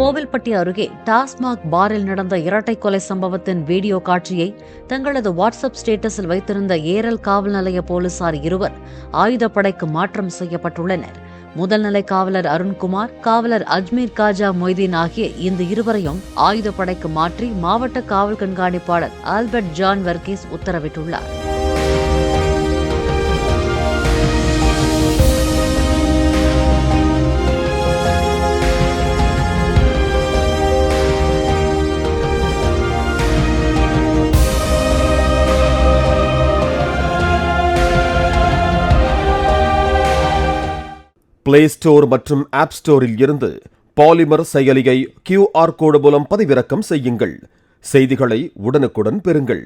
கோவில்பட்டி அருகே டாஸ்மாக் பாரில் நடந்த இரட்டை கொலை சம்பவத்தின் வீடியோ காட்சியை தங்களது வாட்ஸ்அப் ஸ்டேட்டஸில் வைத்திருந்த ஏரல் காவல் நிலைய போலீசார் இருவர் ஆயுதப்படைக்கு மாற்றம் செய்யப்பட்டுள்ளனர். முதல்நிலை காவலர் அருண்குமார், காவலர் அஜ்மீர் காஜா மொய்தீன் ஆகிய இந்த இருவரையும் ஆயுதப்படைக்கு மாற்றி மாவட்ட காவல் கண்காணிப்பாளர் ஆல்பர்ட் ஜான் வர்கீஸ் உத்தரவிட்டுள்ளார். பிளே ஸ்டோர் மற்றும் ஆப் ஸ்டோரில் இருந்து பாலிமர் செயலியை QR கோடு மூலம் பதிவிறக்கம் செய்யுங்கள். செய்திகளை உடனுக்குடன் பெறுங்கள்.